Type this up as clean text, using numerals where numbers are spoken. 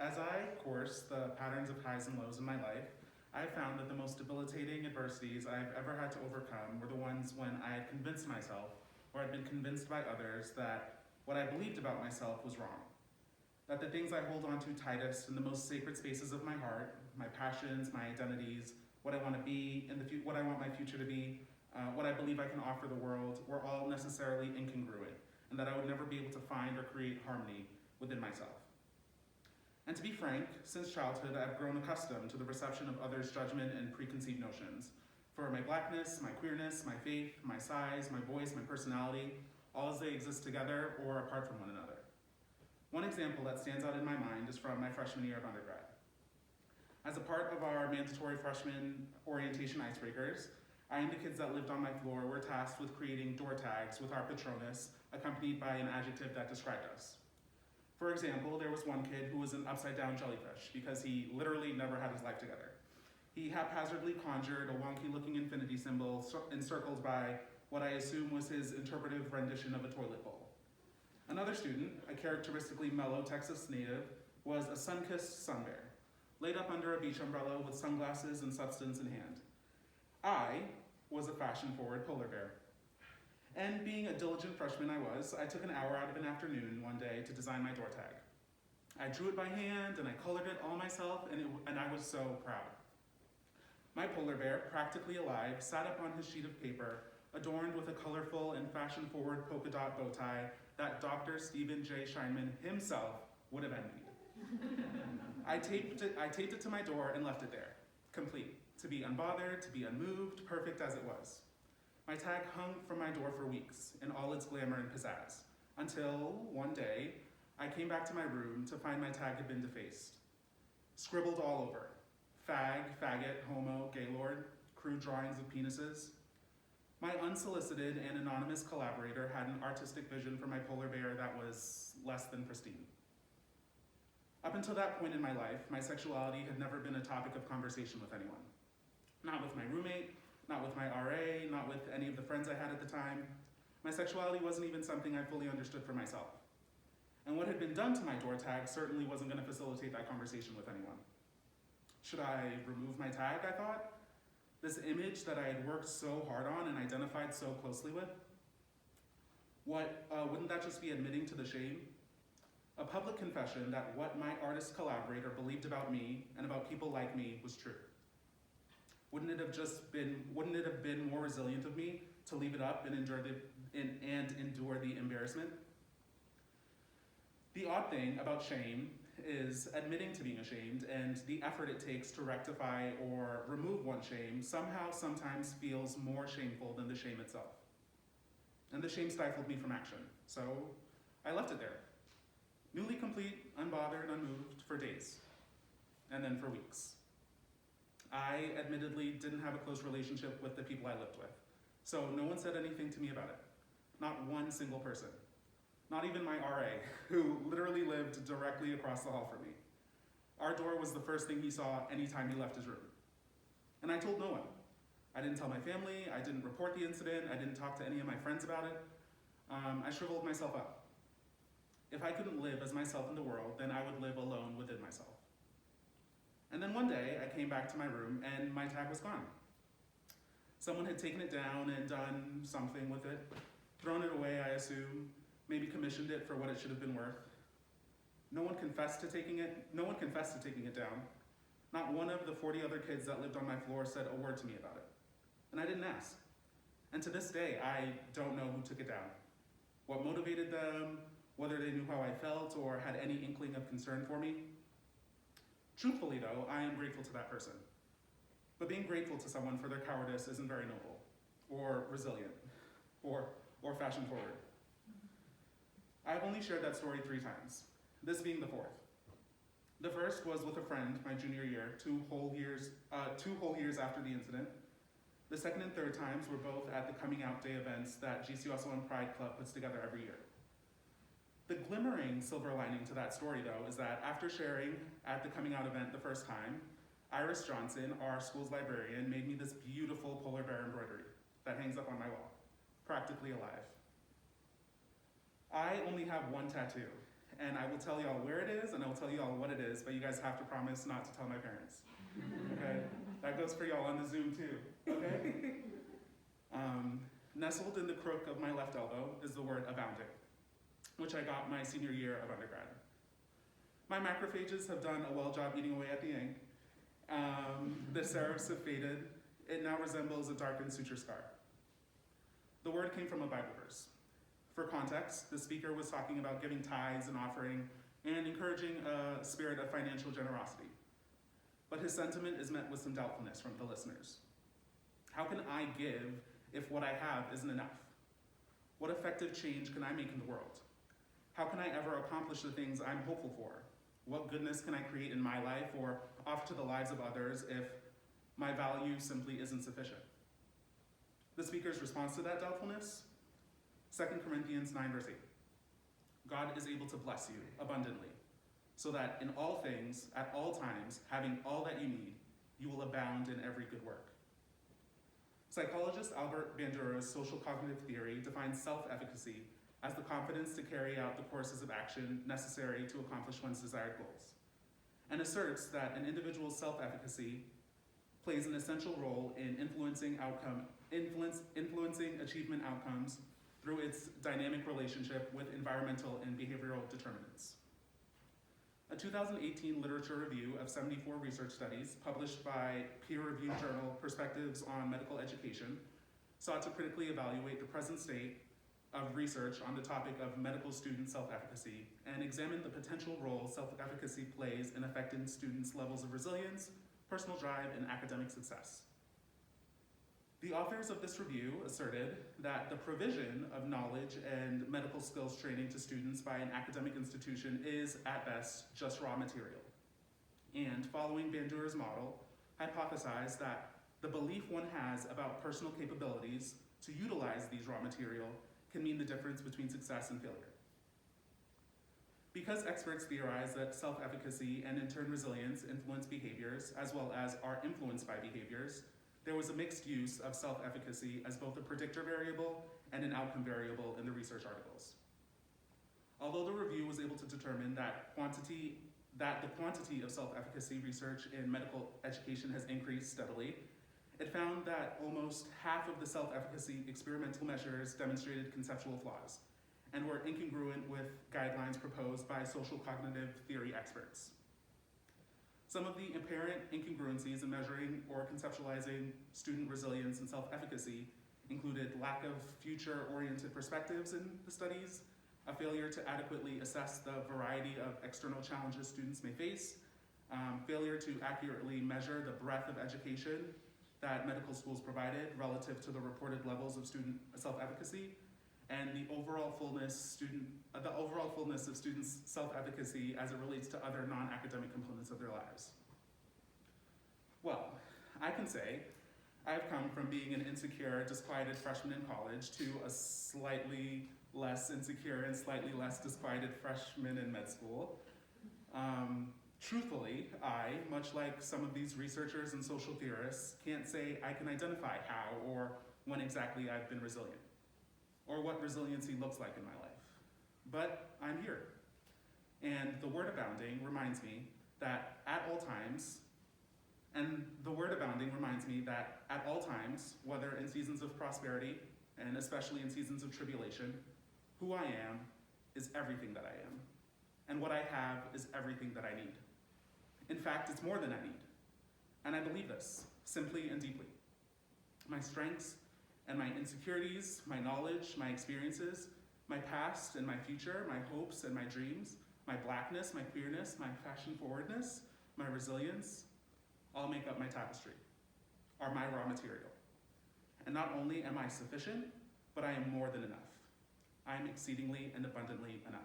As I course the patterns of highs and lows in my life, I found that the most debilitating adversities I've ever had to overcome were the ones when I had convinced myself, or had been convinced by others, that what I believed about myself was wrong. That the things I hold on to tightest in the most sacred spaces of my heart, my passions, my identities, what I want to be, what I want my future to be, what I believe I can offer the world, were all necessarily incongruent, and that I would never be able to find or create harmony within myself. And to be frank, since childhood, I've grown accustomed to the reception of others' judgment and preconceived notions. For my blackness, my queerness, my faith, my size, my voice, my personality, all as they exist together or apart from one another. One example that stands out in my mind is from my freshman year of undergrad. As a part of our mandatory freshman orientation icebreakers, I and the kids that lived on my floor were tasked with creating door tags with our Patronus, accompanied by an adjective that described us. For example, there was one kid who was an upside-down jellyfish because he literally never had his life together. He haphazardly conjured a wonky-looking infinity symbol encircled by what I assume was his interpretive rendition of a toilet bowl. Another student, a characteristically mellow Texas native, was a sun-kissed sun bear, laid up under a beach umbrella with sunglasses and substance in hand. I was a fashion-forward polar bear. And being a diligent freshman I took an hour out of an afternoon one day to design my door tag. I drew it by hand and I colored it all myself, and I was so proud. My polar bear, practically alive, sat up on his sheet of paper, adorned with a colorful and fashion-forward polka dot bow tie that Dr. Stephen J. Scheinman himself would have envied. I taped it to my door and left it there, complete, to be unbothered, to be unmoved, perfect as it was. My tag hung from my door for weeks in all its glamour and pizzazz, until one day I came back to my room to find my tag had been defaced. Scribbled all over: fag, faggot, homo, gaylord, crude drawings of penises. My unsolicited and anonymous collaborator had an artistic vision for my polar bear that was less than pristine. Up until that point in my life, my sexuality had never been a topic of conversation with anyone. Not with my roommate, not with my RA, not with any of the friends I had at the time. My sexuality wasn't even something I fully understood for myself. And what had been done to my door tag certainly wasn't going to facilitate that conversation with anyone. Should I remove my tag, I thought? This image that I had worked so hard on and identified so closely with? Wouldn't that just be admitting to the shame? A public confession that what my artist collaborator believed about me and about people like me was true. Wouldn't it have been more resilient of me to leave it up and endure the embarrassment? The odd thing about shame is admitting to being ashamed, and the effort it takes to rectify or remove one's shame somehow sometimes feels more shameful than the shame itself. And the shame stifled me from action, so I left it there. Newly complete, unbothered, unmoved, for days, and then for weeks. I admittedly didn't have a close relationship with the people I lived with, so no one said anything to me about it. Not one single person. Not even my RA, who literally lived directly across the hall from me. Our door was the first thing he saw anytime he left his room. And I told no one. I didn't tell my family, I didn't report the incident, I didn't talk to any of my friends about it. I shriveled myself up. If I couldn't live as myself in the world, then I would live alone within myself. And then one day, I came back to my room and my tag was gone. Someone had taken it down and done something with it, thrown it away, I assume, maybe commissioned it for what it should have been worth. No one confessed to taking it down. Not one of the 40 other kids that lived on my floor said a word to me about it. And I didn't ask. And to this day, I don't know who took it down, what motivated them, whether they knew how I felt or had any inkling of concern for me. Truthfully though, I am grateful to that person. But being grateful to someone for their cowardice isn't very noble, or resilient, or fashion forward. I've only shared that story 3 times, this being the 4th. The first was with a friend my junior year, 2 whole years after the incident. The second and third times were both at the coming out day events that GCUSON Pride Club puts together every year. The glimmering silver lining to that story, though, is that after sharing at the coming out event the first time, Iris Johnson, our school's librarian, made me this beautiful polar bear embroidery that hangs up on my wall, practically alive. I only have one tattoo, and I will tell y'all where it is, and I will tell y'all what it is, but you guys have to promise not to tell my parents. Okay? That goes for y'all on the Zoom too. Okay? Nestled in the crook of my left elbow is the word abounding, which I got my senior year of undergrad. My macrophages have done a well job eating away at the ink. The serifs have faded. It now resembles a darkened suture scar. The word came from a Bible verse. For context, the speaker was talking about giving tithes and offering and encouraging a spirit of financial generosity. But his sentiment is met with some doubtfulness from the listeners. How can I give if what I have isn't enough? What effective change can I make in the world? How can I ever accomplish the things I'm hopeful for? What goodness can I create in my life or offer to the lives of others if my value simply isn't sufficient? The speaker's response to that doubtfulness? 2 Corinthians 9 verse 8. God is able to bless you abundantly, so that in all things, at all times, having all that you need, you will abound in every good work. Psychologist Albert Bandura's social cognitive theory defines self-efficacy as the confidence to carry out the courses of action necessary to accomplish one's desired goals, and asserts that an individual's self-efficacy plays an essential role in influencing achievement outcomes through its dynamic relationship with environmental and behavioral determinants. A 2018 literature review of 74 research studies published by peer-reviewed journal Perspectives on Medical Education sought to critically evaluate the present state of research on the topic of medical student self-efficacy and examine the potential role self-efficacy plays in affecting students' levels of resilience, personal drive, and academic success. The authors of this review asserted that the provision of knowledge and medical skills training to students by an academic institution is, at best, just raw material. And following Bandura's model, hypothesized that the belief one has about personal capabilities to utilize these raw material can mean the difference between success and failure. Because experts theorize that self-efficacy and in turn resilience influence behaviors as well as are influenced by behaviors, there was a mixed use of self-efficacy as both a predictor variable and an outcome variable in the research articles. Although the review was able to determine that the quantity of self-efficacy research in medical education has increased steadily, it found that almost half of the self-efficacy experimental measures demonstrated conceptual flaws and were incongruent with guidelines proposed by social cognitive theory experts. Some of the apparent incongruencies in measuring or conceptualizing student resilience and self-efficacy included lack of future-oriented perspectives in the studies, a failure to adequately assess the variety of external challenges students may face, failure to accurately measure the breadth of education that medical schools provided relative to the reported levels of student self-efficacy, and the overall fullness of students' self-efficacy as it relates to other non-academic components of their lives. Well, I can say I've come from being an insecure, disquieted freshman in college to a slightly less insecure and slightly less disquieted freshman in med school. Truthfully, I, much like some of these researchers and social theorists, can't say I can identify how or when exactly I've been resilient, or what resiliency looks like in my life. But I'm here. And the word abounding reminds me that at all times, whether in seasons of prosperity, and especially in seasons of tribulation, who I am is everything that I am. And what I have is everything that I need. In fact, it's more than I need. And I believe this, simply and deeply. My strengths and my insecurities, my knowledge, my experiences, my past and my future, my hopes and my dreams, my blackness, my queerness, my fashion forwardness, my resilience, all make up my tapestry, are my raw material. And not only am I sufficient, but I am more than enough. I am exceedingly and abundantly enough.